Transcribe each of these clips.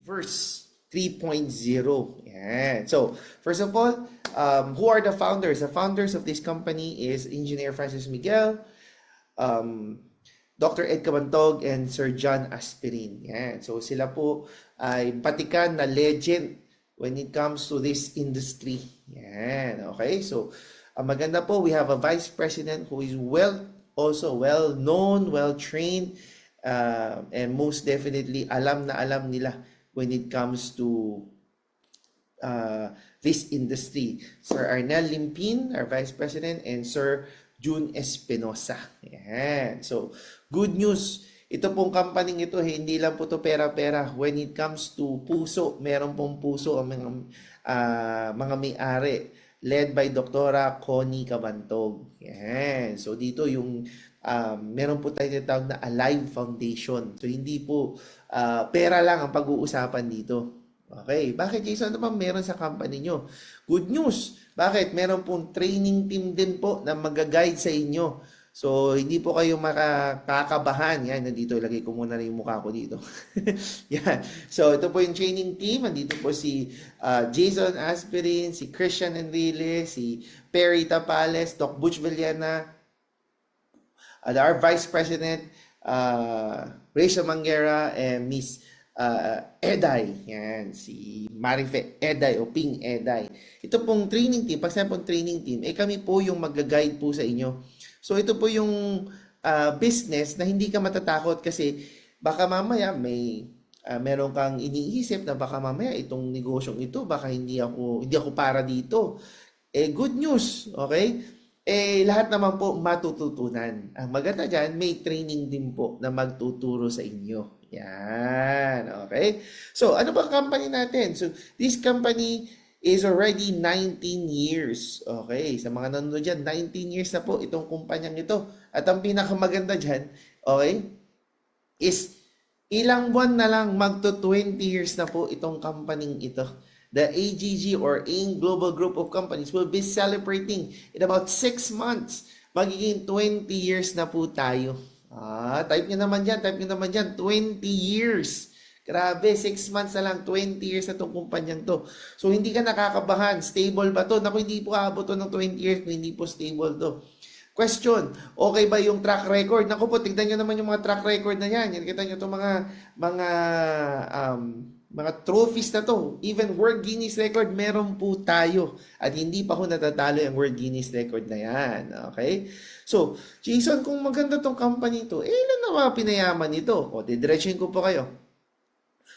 verse 3.0. Yan. So, first of all, who are the founders? The founders of this company is Engineer Francis Miguel, Dr. Ed Cabantog, and Sir John Aspirin. Yan. So, sila po ay batikan na legend when it comes to this industry. Yan. Okay? So, ang maganda po, we have a vice president who is also well-known, well-trained, and most definitely alam na alam nila when it comes to this industry. Sir Arnel Limpin, our Vice President, and Sir June Espinosa. Yan. So, good news. Ito pong company ito, hindi lang po to pera-pera. When it comes to puso, meron pong puso ang mga may-ari, led by Dr. Connie Cabantog. Yan. So, dito yung meron po tayo tinatawag na Alive Foundation. So, hindi po pera lang ang pag-uusapan dito. Okay. Bakit, Jason? Ano bang meron sa company nyo? Good news. Bakit? Meron pong training team din po na mag-guide sa inyo. So, hindi po kayo makakabahan. Yan, nandito. Ilagay ko muna rin yung mukha ko dito. Yan. So, ito po yung training team. Nandito po si Jason Aspirin, si Christian Enrile, si Perry Tapales, Doc Butch Villana, our Vice President, Rachel Manguera, and Miss Eday. Yan, si Marife Eday o Ping Eday. Ito pong training team, pag sabi pong training team, kami po yung mag-guide po sa inyo. So, ito po yung business na hindi ka matatakot kasi baka mamaya meron kang iniisip na baka mamaya itong negosyong ito, baka hindi ako para dito. Good news, okay? Lahat naman po matututunan. Ang maganda dyan, may training din po na magtuturo sa inyo. Yan, okay? So, ano ba company natin? So, this company is already 19 years. Okay, sa mga nanonood dyan, 19 years na po itong kumpanyang ito. At ang pinakamaganda dyan, okay, is ilang buwan na lang magto 20 years na po itong companying ito. The AGG or AIM Global Group of Companies will be celebrating in about 6 months. Magiging 20 years na po tayo. Type nyo naman dyan, 20 years. Grabe, 6 months na lang, 20 years na itong kumpanyang to. So, hindi ka nakakabahan. Stable ba to? Naku, hindi po aabot to ng 20 years kung hindi po stable to. Question, okay ba yung track record? Naku po, tignan nyo naman yung mga track record na yan. Kita nyo itong mga trophies na to. Even World Guinness Record, meron po tayo. At hindi pa ho natatalo yung World Guinness Record na yan. Okay? So, Jason, kung maganda tong company to, ilan na mga pinayaman nito? O, didiretsuhin ko po kayo.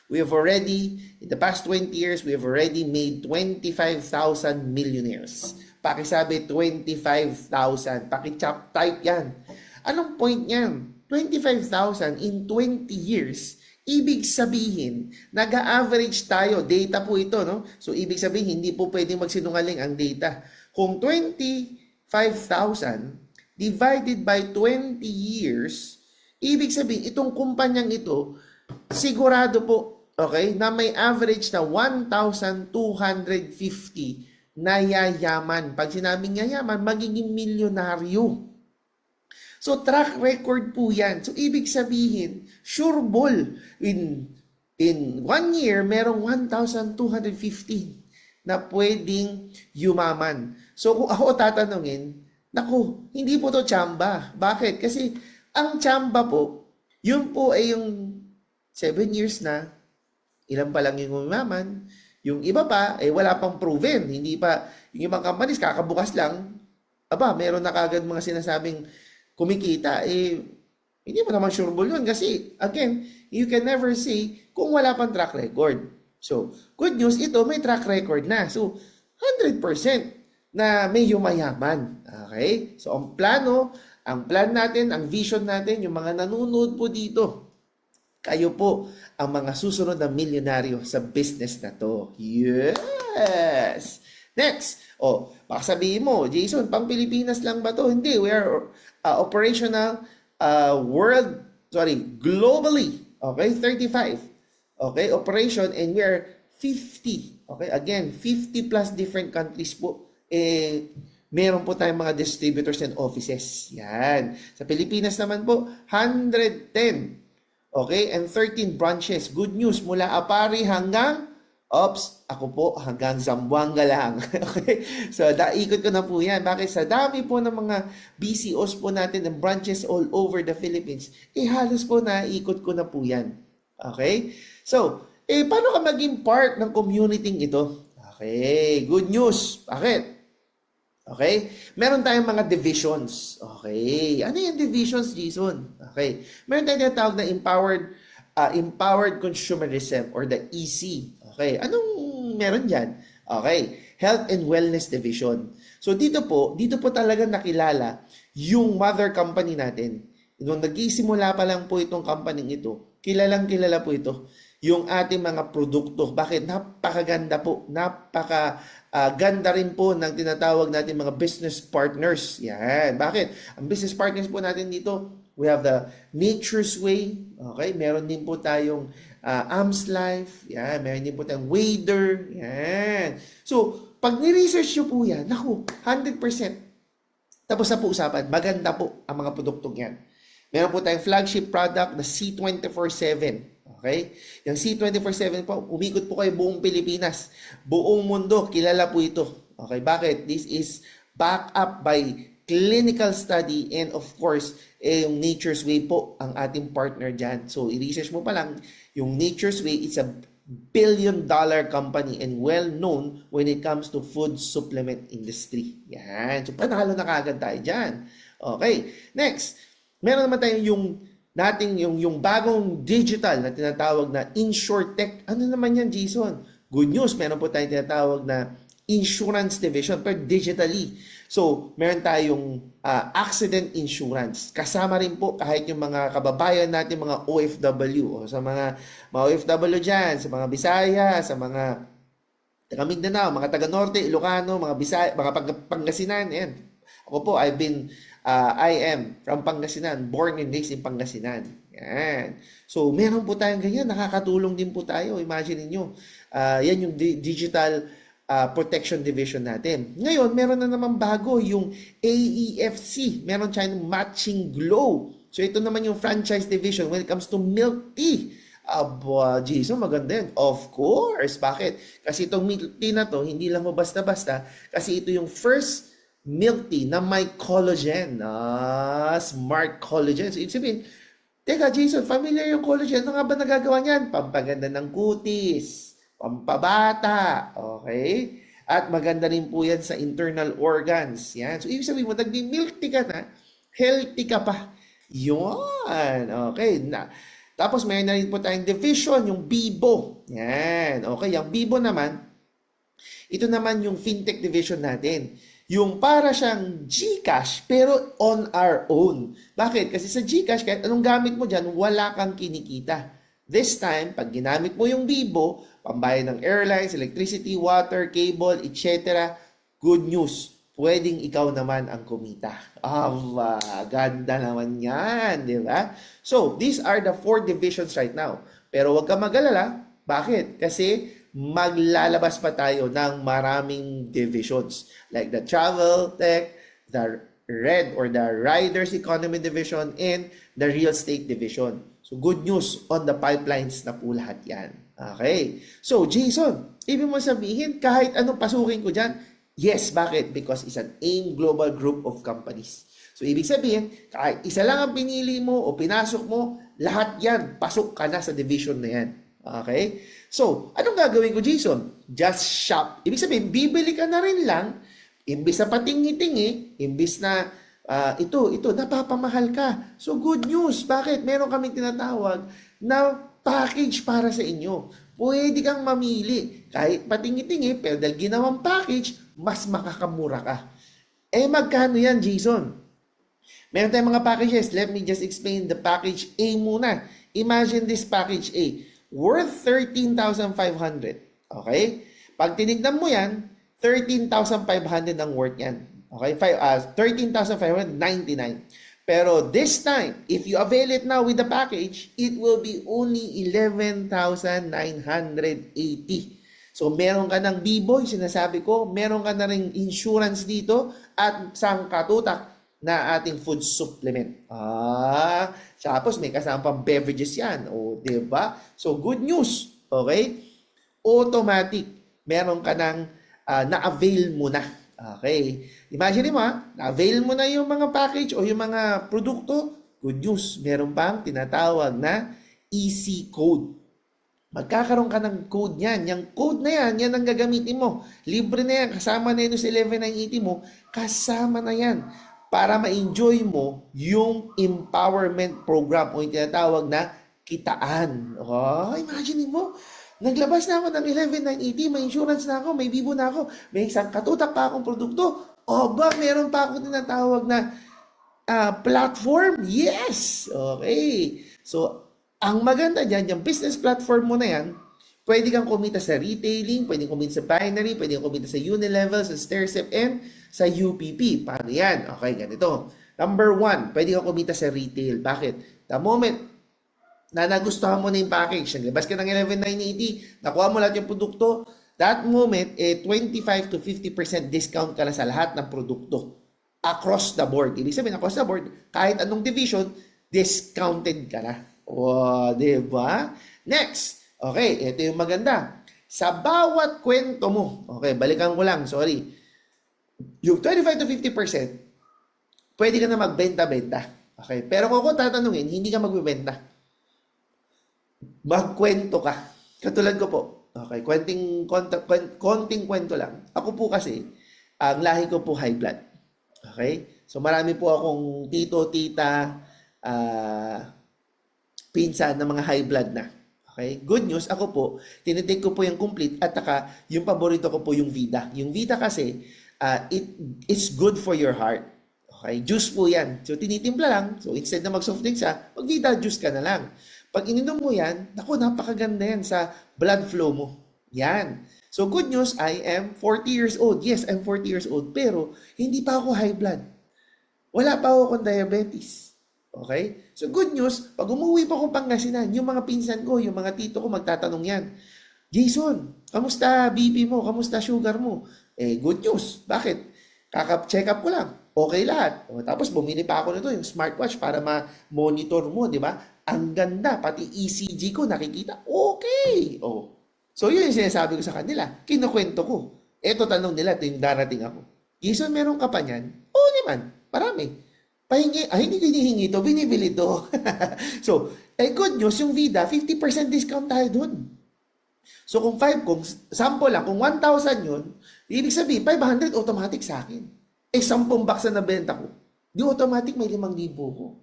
We have already, in the past 20 years, we have already made 25,000 millionaires. Pakisabi, 25,000. Paki-type yan. Anong point yan? 25,000 in 20 years. Ibig sabihin, nag-average tayo. Data po ito, no? So, ibig sabihin, hindi po pwedeng magsinungaling ang data. Kung 25,000 divided by 20 years, ibig sabihin, itong kumpanyang ito, sigurado po, okay, na may average na 1,250 na yayaman. Pag sinabing yayaman, magiging milyonaryo. So, track record po yan. So, ibig sabihin, sure ball, in 1 year, merong 1,250 na pwedeng yumaman. So, kung ako tatanungin, naku, hindi po to tsamba. Bakit? Kasi, ang tsamba po, yun po ay yung 7 years na, ilan pa lang yung umaman, yung iba pa, wala pang proven. Hindi pa, yung ibang companies, kakabukas lang, meron na kagad mga sinasabing kumikita, hindi mo naman sure ball yun. Kasi, again, you can never say kung wala pang track record. So, good news, ito may track record na. So, 100% na may yumayaman. Okay? So, ang plan natin, ang vision natin, yung mga nanonood po dito, kayo po ang mga susunod na milyonaryo sa business na to. Yes! Next, baka sabihin mo, Jason, pang Pilipinas lang ba to? Hindi, we are operational globally. Okay, 35. Okay, operation, and we are 50. Okay, again, 50 plus different countries po. Meron po tayong mga distributors and offices. Yan. Sa Pilipinas naman po, 110. Okay? And 13 branches. Good news, mula Apari hanggang, ako po hanggang Zamboanga lang. Okay? So, ikot ko na po yan. Bakit? Sa dami po ng mga BCOs po natin and branches all over the Philippines, halos po naikot ko na po yan. Okay? So, paano ka maging part ng community ito? Okay, good news. Bakit? Okay? Meron tayong mga divisions. Okay. Ano yung divisions, Jason? Okay. Meron tayong tinatawag na empowered consumerism or the EC. Okay. Anong meron dyan? Okay. Health and Wellness Division. So dito po talaga nakilala yung mother company natin. Nung nagsisimula pa lang po itong company ito, kilalang kilala po ito yung ating mga produkto. Bakit? Napakaganda po. Ganda rin po ng tinatawag natin mga business partners. Yan. Bakit? Ang business partners po natin dito, we have the Nature's Way. Okay? Meron din po tayong Am's Life. Yan. Meron din po tayong Wader. Yan. So, pag ni-research nyo po yan, naku, 100%. Tapos na po usapan. Maganda po ang mga produktong yan. Meron po tayong flagship product na C24/7. Okay? Yung C24/7 po, umikot po kayo buong Pilipinas. Buong mundo, kilala po ito. Okay, bakit? This is backed up by clinical study and of course, yung Nature's Way po ang ating partner dyan. So, i-research mo pa lang, yung Nature's Way, it's a billion-dollar company and well-known when it comes to food supplement industry. Yan. So, panalo na kagad tayo dyan. Okay. Next, meron naman tayong yung bagong digital na tinatawag na InsurTech. Ano naman yan, Jason? Good news, meron po tayong tinatawag na insurance division pero digitally. So, meron tayong accident insurance. Kasama rin po kahit yung mga kababayan natin, mga OFW, o sa mga OFW dyan, sa mga Bisaya, sa mga taga Mindanao, mga taga Norte, Ilocano, mga Bisaya, mga Pangasinan. Yan. Ako po, I am from Pangasinan, born and raised in Pangasinan. Yan. So, meron po tayong ganyan. Nakakatulong din po tayo. Imagine niyo. Yan yung digital protection division natin. Ngayon, meron na naman bago yung AEFC. Meron tayong Matching Glow. So, ito naman yung franchise division when it comes to milk tea. Jason, maganda yan. Of course. Bakit? Kasi itong milk tea na to, hindi lang mo basta-basta. Kasi ito yung first milk tea na may collagen. Smart collagen. So, ibig sabihin, teka, Jason, familiar yung collagen. Ano nga ba nagagawa niyan? Pampaganda ng kutis, pampabata, okay? At maganda rin po yan sa internal organs. Yan. So, ibig sabihin mo, nagdi-milk tea ka na, healthy ka pa. Yun. Okay. Tapos, may na rin po tayong division, yung Bibo. Yan. Okay. Yung Bibo naman, ito naman yung fintech division natin. Yung para siyang GCash pero on our own. Bakit? Kasi sa GCash, kahit anong gamit mo dyan, wala kang kinikita. This time, pag ginamit mo yung Bibo, pambayad ng airlines, electricity, water, cable, etc., good news. Pwedeng ikaw naman ang kumita. Ganda naman yan, di ba? So, these are the 4 divisions right now. Pero huwag ka mag-alala. Bakit? Kasi maglalabas pa tayo ng maraming divisions like the travel tech, the red or the riders economy division, and the real estate division. So good news on the pipelines na po lahat yan. Okay. So Jason, ibig mo sabihin kahit anong pasukin ko dyan? Yes, bakit? Because it's an AIM Global Group of Companies. So ibig sabihin, kahit isa lang ang pinili mo o pinasok mo, lahat yan, pasok ka na sa division na yan. Okay? So, anong gagawin ko, Jason? Just shop. Ibig sabihin, bibili ka na rin lang, imbis na patingi-tingi, imbis na ito, napapamahal ka. So, good news. Bakit? Meron kaming tinatawag na package para sa inyo. Pwede kang mamili. Kahit patingi-tingi, pero dahil ginawang package, mas makakamura ka. Magkano yan, Jason? Meron tayong mga packages. Let me just explain the package A muna. Imagine this package A. Worth 13,500. Okay? Pag tinignan mo yan, 13,500 ang worth yan. Okay? 13,599. Pero this time, if you avail it now with the package, it will be only 11,980. So, meron ka ng B-Boy, sinasabi ko, meron ka na ring insurance dito, at sang katutak, na ating food supplement. Tapos may kasama pang beverages yan. O, di ba? So, good news. Okay? Automatic. Meron ka ng na-avail mo na. Okay? Imagine mo na-avail mo na yung mga package o yung mga produkto. Good news. Meron pang tinatawag na easy code. Magkakaroon ka ng code niyan. Yung code na yan, yan ang gagamitin mo. Libre na yan. Kasama na yun sa 11980 mo. Kasama na yan. Para ma-enjoy mo yung empowerment program o yung tinatawag na kitaan. Imagine mo. Naglabas na ako ng 11980. May insurance na ako. May bibo na ako. May isang katutak pa akong produkto. Meron pa akong tinatawag na platform. Yes! Okay. So, ang maganda dyan, yung business platform mo na yan, pwede kang kumita sa retailing, pwede kang kumita sa binary, pwede kang kumita sa Unilevel, sa Stairstep, and sa UPP. Paano yan? Okay, ganito. Number 1, pwede kang kumita sa retail. Bakit? The moment na nagustuhan mo na yung package, naglabas ka ng 11980, nakuha mo lahat yung produkto, that moment, 25 to 50% discount ka na sa lahat ng produkto. Across the board. Ibig sabihin, across the board, kahit anong division, discounted ka na. Diba? Next. Okay, ito yung maganda. Sa bawat kwento mo, okay, balikan ko lang, sorry. Yung 25 to 50%, pwede ka na magbenta-benta. Okay, pero kung ako tatanungin, hindi ka magbebenta. Magkwento ka. Katulad ko po. Okay, konting kwento lang. Ako po kasi, ang lahi ko po high blood. Okay? So marami po akong tito, tita, pinsan na mga high blood na. Okay? Good news, ako po, tinitake ko po yung complete at saka yung paborito ko po yung Vida. Yung Vida kasi, it's good for your heart. Okay? Juice po yan. So, tinitimpla lang. So, instead na mag-soft drink siya, mag-Vida juice ka na lang. Pag ininom mo yan, naku, napakaganda yan sa blood flow mo. Yan. So, good news, I am 40 years old. Yes, I'm 40 years old. Pero, hindi pa ako high blood. Wala pa ako akong diabetes. Okay? So, good news, pag umuwi pa akong Pangasinan, yung mga pinsan ko, yung mga tito ko, magtatanong yan. Jason, kamusta BP mo? Kamusta sugar mo? Good news. Bakit? Kaka-check up ko lang. Okay lahat. Tapos, bumili pa ako nito, yung smartwatch para ma-monitor mo, di ba? Ang ganda. Pati ECG ko, nakikita. Okay. So, yun yung sinasabi ko sa kanila. Kinukwento ko. Eto, tanong nila, ito yung darating ako. Jason, meron ka pa niyan? Oo naman. Marami. Pahingi, hindi ko hinihingi ito, binibili ito. So, good news, yung Vida, 50% discount tayo dun. So, kung sample lang, kung 1,000 yun, ibig sabihin, 500 automatic sa akin. 10 box na nabenta ko, di automatic may 5,000 ko.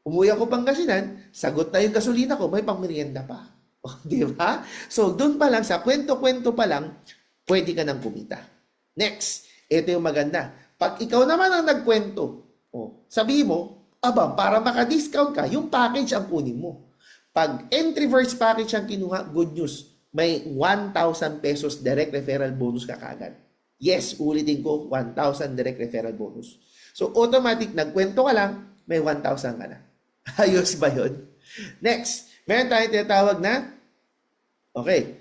Umuwi ako Pangasinan, sagot na yung gasolina ko, may pangmerienda pa. Di ba? So, dun pa lang, sa kwento-kwento pa lang, pwede ka nang kumita. Next, ito yung maganda. Pag ikaw naman ang nagkwento, sabi mo, para maka-discount ka, yung package ang kunin mo. Pag entry-verse package ang kinuha, good news, may 1,000 pesos direct referral bonus ka kagad. Yes, ulitin ko, 1,000 direct referral bonus. So, automatic, nagkwento ka lang, may 1,000 ka na. Ayos ba yun? Next, meron tayong tinatawag na, okay,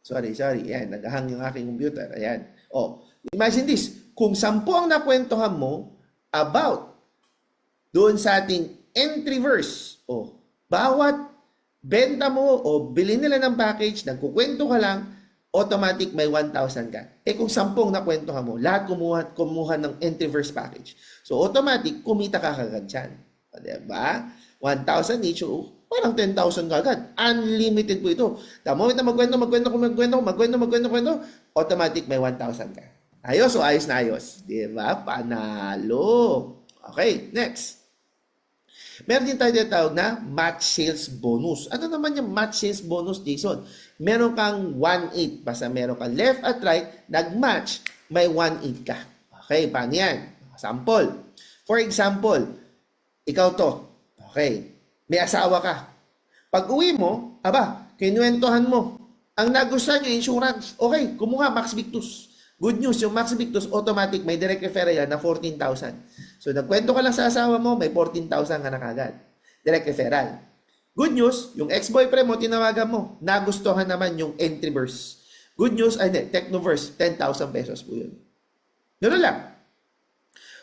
sorry, yan, naghahang yung aking computer, ayan. Imagine this, kung 10 ang nakwentuhan mo about doon sa ating entry verse, bawat benta mo o bilhin nila ng package, nagkukwento ka lang, automatic may 1,000 ka. Kung 10 nakwentuhan mo, lahat kumuha ng entry verse package. So, automatic, kumita ka kagad dyan. Diba? 1,000 each, parang 10,000 kagad. Unlimited po ito. The moment na magkwento, automatic may 1,000 ka. Ayos o ayos na ayos? Diba? Panalo. Okay, next. Meron din tayo tinatawag na match sales bonus. Ano naman yung match sales bonus, Jason? Meron kang 1/8. Basta meron kang left at right, nag-match, may 1/8 ka. Okay, paano yan? Sample. For example, ikaw to. Okay, may asawa ka. Pag uwi mo, kinuwentuhan mo. Ang nagustuhan nyo, insurance. Okay, kumuha Max Victus. Good news, yung Max Victus, automatic, may direct referral yan na 14,000. So, nagkwento ka lang sa asawa mo, may 14,000 ka na kagad. Direct referral. Good news, yung ex-boyfriend mo, tinawagan mo, nagustuhan naman yung Entryverse. Good news, Technoverse, 10,000 pesos po yun. Ganoon lang.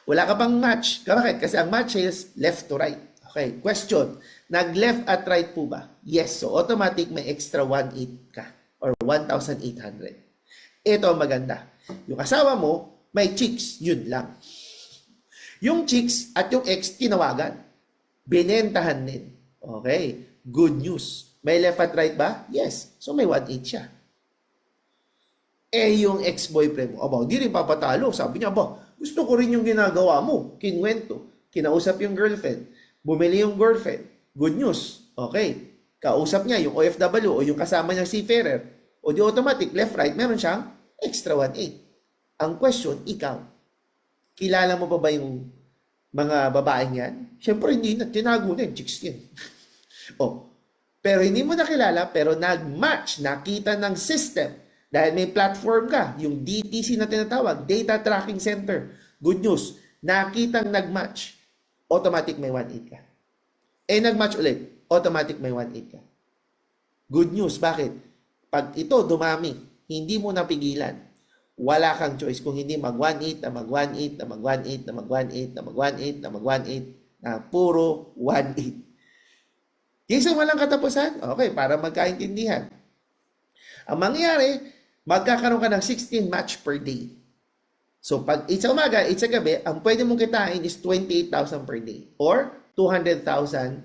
Wala ka pang match. Bakit? Kasi ang match is left to right. Okay, question. Nag-left at right po ba? Yes. So, automatic may extra 1,800 ka or 1,800. Ito maganda. Yung asawa mo, may chicks. Yun lang. Yung chicks at yung ex, tinawagan. Binentahan din. Okay. Good news. May left at right ba? Yes. So, may 1,800 siya. Yung ex-boyfriend mo, aba, hindi rin papatalo. Sabi niya, aba, gusto ko rin yung ginagawa mo. Kinwento. Kinausap yung girlfriend. Bumili yung girlfriend. Good news. Okay. Kausap niya yung OFW o yung kasama niyang seafarer. O di automatic, left-right, meron siyang extra 1,800. Ang question, ikaw, kilala mo pa ba yung mga babaeng yan? Siyempre, hindi na. Tinago na yung chicks yan. Pero hindi mo nakilala, pero nag-match, nakita ng system. Dahil may platform ka, yung DTC na tinatawag, Data Tracking Center. Good news, nakitang nag-match, automatic may 1,800 ka. Nag-match ulit, automatic may 1,800 ka. Good news, bakit? Pag ito dumami, hindi mo napigilan, wala kang choice kung hindi mag-1,800 na mag-1,800 na mag-1,800 na mag-1,800 na mag-1,800 na mag-1,800 na puro 1,800. Isang walang katapusan? Okay, para magkaintindihan. Ang mangyayari, magkakaroon ka ng 16 match per day. So, pag it's umaga, it's sa gabi, ang pwede mong kitain is 28,000 per day or 200,000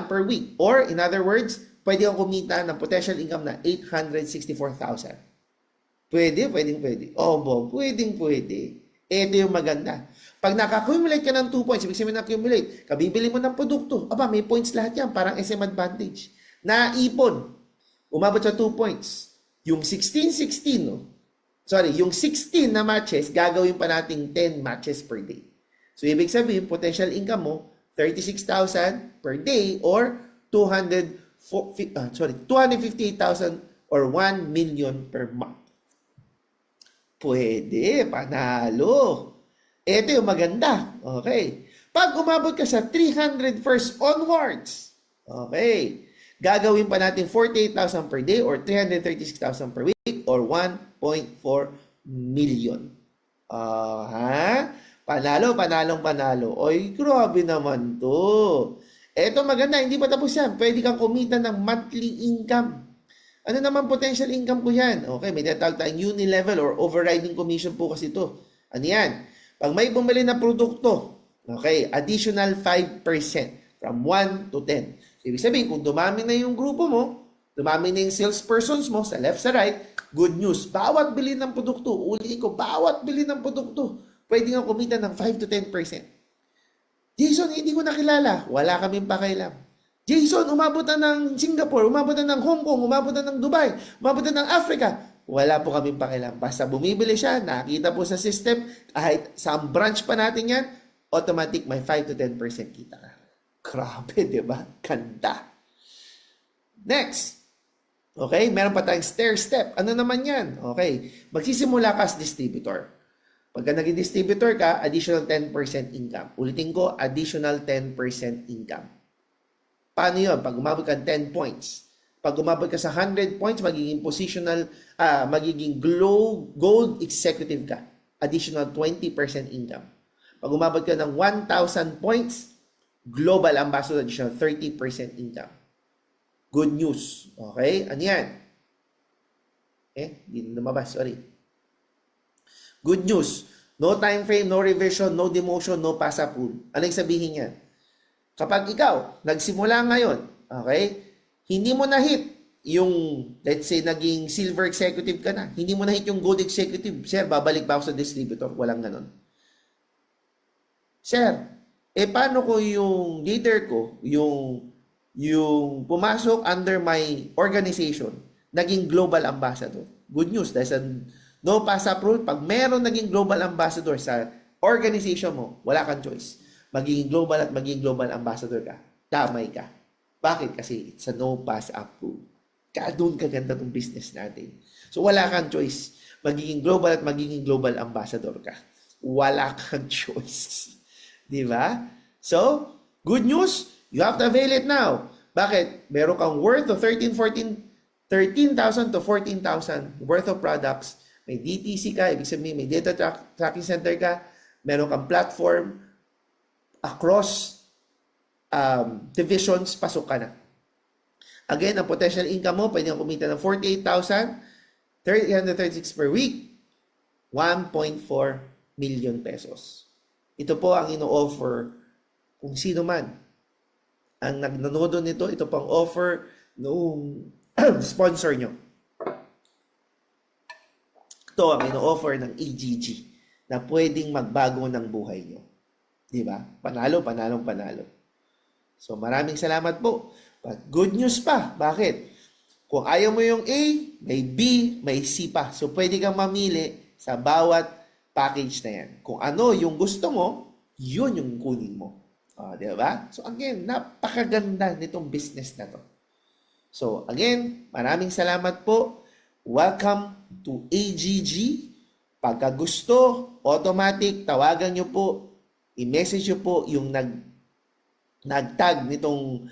per week. Or, in other words, pwede kang kumita ng potential income na 864,000. Pwede. Pwede. Ito yung maganda. Pag naka-accumulate ka ng 2 points, ibig sabihin na-accumulate, kabibili mo ng produkto, may points lahat yan, parang SM advantage. Naipon, umabot sa 2 points. Yung 16 na matches, gagawin pa nating 10 matches per day. So, ibig sabihin, potential income mo, 36,000 per day or 258,000 or 1 million per month. Pwede, panalo. Ito yung maganda. Okay. Pag umabot ka sa 300 first onwards, okay, gagawin pa natin 48,000 per day or 336,000 per week or 1.4 million. Panalo. Oy, grabe naman to. Eto maganda, hindi pa tapos yan. Pwede kang kumita ng monthly income. Ano naman potential income ko yan? Okay, may tinatawag tayong unilevel or overriding commission po kasi ito. Ano yan? Pag may bumili na produkto, okay, additional 5% from 1 to 10. Ibig sabihin, kung dumami na yung grupo mo, dumami na yung salespersons mo sa left, sa right, good news. Bawat bili ng produkto, ulitin ko, bawat bili ng produkto, pwede nga kumita ng 5 to 10%. Jason, hindi ko nakilala. Wala kaming pakailam. Jason, umabot na ng Singapore, umabot na ng Hong Kong, umabot na ng Dubai, umabot na ng Africa. Wala po kaming pakailam. Basta bumibili siya, nakita po sa system, kahit sa branch pa natin yan, automatic may 5 to 10% kita ka. Grabe, di ba? Ganda. Next. Okay, meron pa tayong stair step. Ano naman yan? Okay, magsisimula ka as distributor. Pagka naging distributor ka, additional 10% income. Ulitin ko, additional 10% income. Paano yun? Pag umabot ka 10 points. Pag umabot ka sa 100 points, magiging positional, magiging gold executive ka. Additional 20% income. Pag umabot ka ng 1,000 points, global ambassador, additional 30% income. Good news. Okay? Ano yan? Hindi na lumabas. Sorry. Good news. No time frame, no revision, no demotion, no pasa pool. Ano yung sabihin yan? Kapag ikaw, nagsimula ngayon, okay, hindi mo na-hit yung, let's say, naging silver executive ka na. Hindi mo na-hit yung gold executive. Sir, babalik ba ako sa distributor? Walang ganon. Sir, paano ko yung leader ko, yung pumasok under my organization, naging global ambassador? Good news, dahil sa no pass-up rule, pag meron naging global ambassador sa organization mo, wala kang choice. Magiging global ambassador ka. Damay ka. Bakit? Kasi it's a no pass-up rule. Doon kaganda ng business natin. So wala kang choice. Magiging global ambassador ka. Wala kang choice. Di ba? So, good news, you have to avail it now. Bakit? Meron kang worth of 13,000 to 14,000 worth of products. May DTC ka, ibig sabihin may data tracking center ka, meron kang platform across divisions, pasok ka na. Again, ang potential income mo, pwede kang kumita ng 48,336 per week, 1.4 million pesos. Ito po ang ino-offer kung sino man ang nanonood nito. Ito pang offer noong sponsor nyo. Ito ang ino-offer ng AGG na pwedeng magbago ng buhay nyo. Di ba? Panalo, panalo, panalo. So maraming salamat po. But good news pa. Bakit? Kung ayaw mo yung A, may B, may C pa. So pwede kang mamili sa bawat package na yan. Kung ano yung gusto mo, yun yung kunin mo. Di ba? So again, napakaganda nitong business na to. So again, maraming salamat po. Welcome to AGG. Pagka gusto, automatic, tawagan nyo po, i-message nyo po yung nagtag nitong,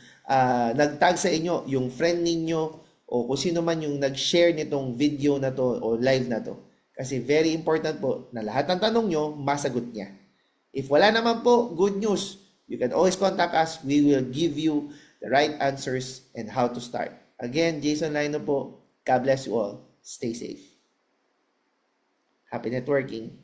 nagtag sa inyo, yung friend ninyo, o kung sino man yung nag-share nitong video na to o live na to. Kasi very important po na lahat ng tanong nyo, masagot niya. If wala naman po, good news. You can always contact us. We will give you the right answers and how to start. Again, Jason Lino po. God bless you all. Stay safe. Happy networking.